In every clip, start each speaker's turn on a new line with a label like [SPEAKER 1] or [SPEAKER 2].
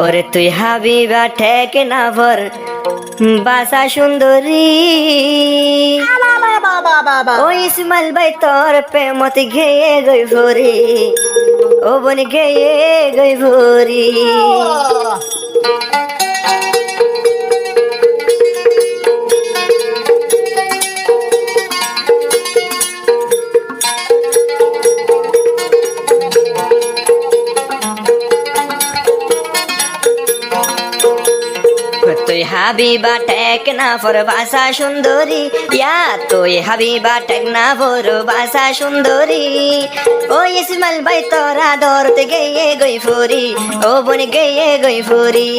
[SPEAKER 1] ওরে তুই হাবিবা ঠেক না ভর বাসা সুন্দরী ও ইসমাইল ভাই তোর প্রেমত ঘেয়ে গই ভরি ও বন ঘেয়ে গই ভরি তুই হাবিবা টেক না ফর বাসা সুন্দরী ইয়া তুই হাবিবা টেক না ফর বাসা সুন্দরী ও ইসমাইল ভাই তোরা ধরতে গেয়ে গই ফুরি ও বন গেয়ে গই ফুরি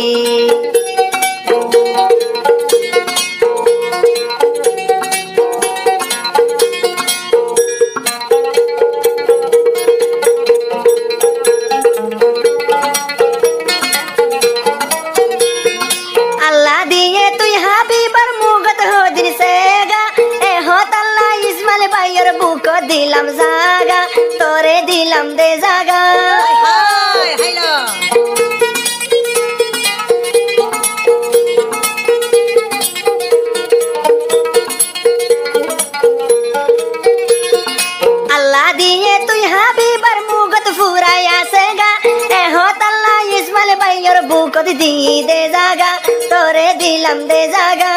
[SPEAKER 1] দিলাম জাগা তোরে দিলাম দে জাগা আল্লাহ দিয়ে তুই হাবিবার মুগত ফুরাই আছে গা এহত আল্লাহ ইসমাইল ভাইয়ের বুকত দি দে জাগা তোরে দিলাম দে জাগা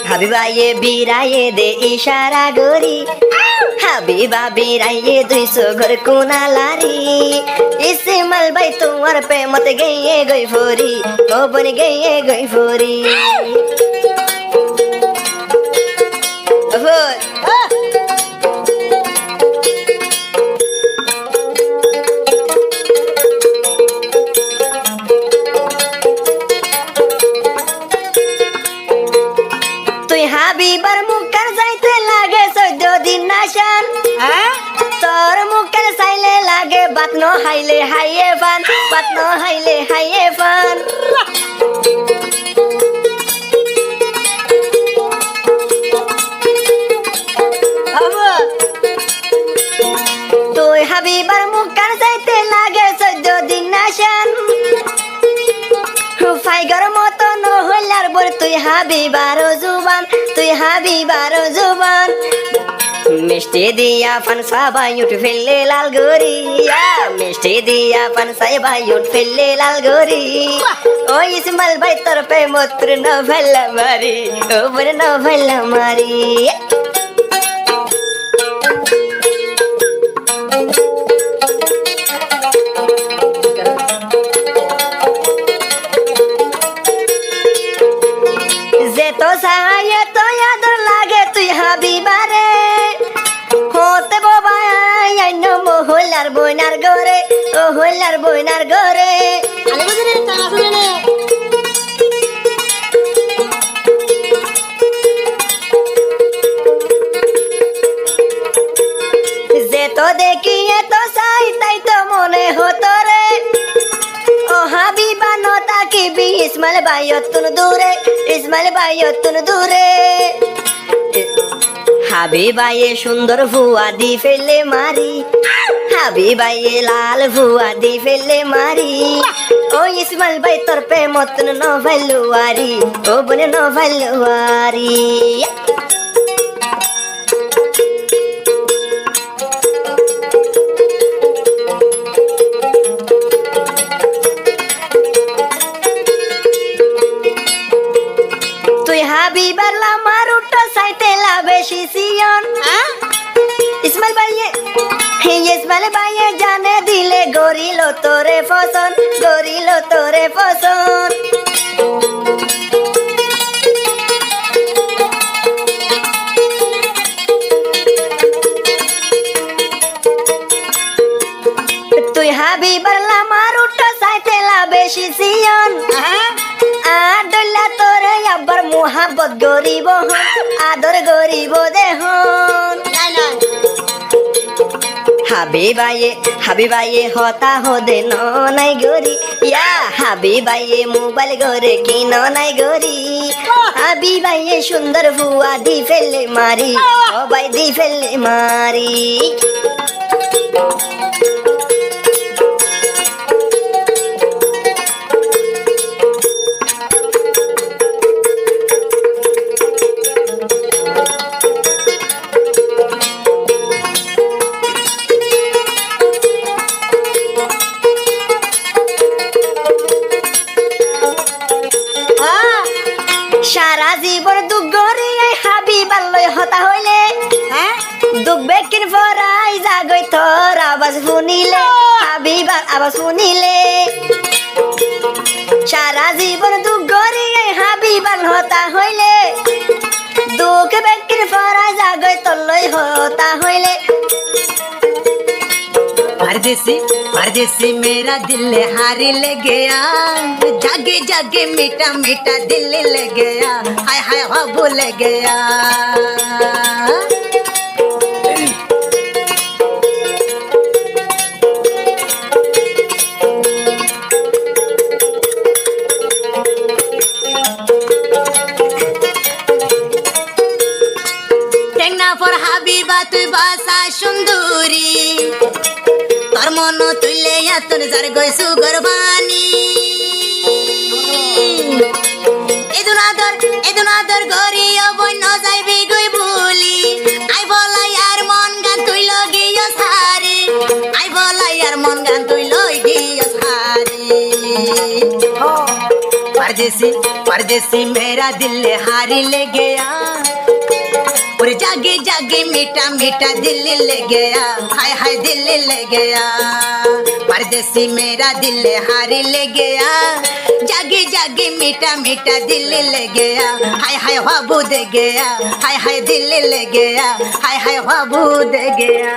[SPEAKER 1] হাবিবায়ে বিরায়ে দে ইশারা গরি হাবিবা বিরায়ে 200 ঘর কোনা লারি ইসমাইল ভাই তোমার প্রেমত গেয়ে গই ফুরি ও বন গেয়ে গই ফুরি তুই হাবিবার মুখের যাইতে লাগে 14 দিন নাশান তোর মুখের চাইলে লাগে বাত ন হাইলে হাইয়ে ফান বাত ন হাইলে হাইয়ে ফান তুই হাবিবার মুখের যাইতে লাগে 14 দিন নাশান ফাইগার মতো নহলার বর তুই হাবিবার জুবান তুই হাবিবার জুবান মিষ্টি দিয়া ফান সাবাই উঠ ফেললে লাল গরি মিষ্টি দিয়া ফান সাবাই উঠ ফেললে লাল গরি ও ইসমাইল ভাই তোর প্রেমত ন ফেলা মারি ও বর ন ফেলা মারি তো সাহায্য তো আদর লাগে তুই হাবিবারে হতে বাবা আইন মহলার বইনার ঘরে ও হলার বইনার ঘরে যে তো দেখি তো চাই তাই তো মনে হতো রে ও হাবিবা নতা কি বি ইসমাইল ভাইয়তুন দূরে ইসমাইল ভাইয়তুন দূরে হাবিবায়ে সুন্দর ভুয়া দি ফেলে মারি হাবিবায়ে লাল ভুয়া দি ফেলে মারি ও ইসমাইল ভাই তোর প্রেমত ন ভালুয়ারি ও বনে ন ভালুয়ারি হাবিবার লামার উঠো সাইতে লাভে শিসিয়ন ইসমাইল ভাইয়ে ইসমাইল ভাইয়ে জানে দিলে গরিল তোরে ফসন গরিল তোরে ফসন তুই হাবিবার লামার উঠো সাইতে লাভে শিসিয়ন আদলা তোরে আবার মোহাব্বত গরিব আদর গরিব দেহন হাবিবায়ে হতা হদে ন নাই গরি ইয়া হাবিবায়ে মোবাইল গরে কি ন নাই গরি হাবিবায়ে সুন্দর ভুয়া দি ফেলে মারি সবাই দি ফেলে মারি হতা হইলে
[SPEAKER 2] হ্যাঁ
[SPEAKER 1] দুঃখ বেকিন ফরাই জাগই তোর আওয়াজ শুনিলে হাবিবার আওয়াজ শুনিলে সারা জীবন দুঃখ গড়িয়ে হাবিবার হতা হইলে দুঃখ বেকিন ফরাই জাগই তোর হতা হইলে
[SPEAKER 2] परदेसी परदेसी मेरा दिल हारी ले गया जागे जागे मीठा मीठा दिल ले गया हाय हाय हो भूल गया टेंगना पर हाबिबा तुई बासा सुंदरी তোর মন তুইলে তোর যার গইছু গরবানি এদুনাদর গরি অবন্য যাইবি গই বলি আই বলাই আর মন গান তুই লগিও সারি আই বলাই আর মন গান তুই লগিও সারি परदेसी परदेसी मेरा दिल हारी ले गया और जागे जागे मीठा मीठा दिल ले गया हाय हाय दिल ले गया परदेसी मेरा दिल हारी ले गया जागे जागे मीठा मीठा दिल ले गया हाय हाय बाबू दे गया हाय हाय दिल ले गया हाय हाय बाबू दे गया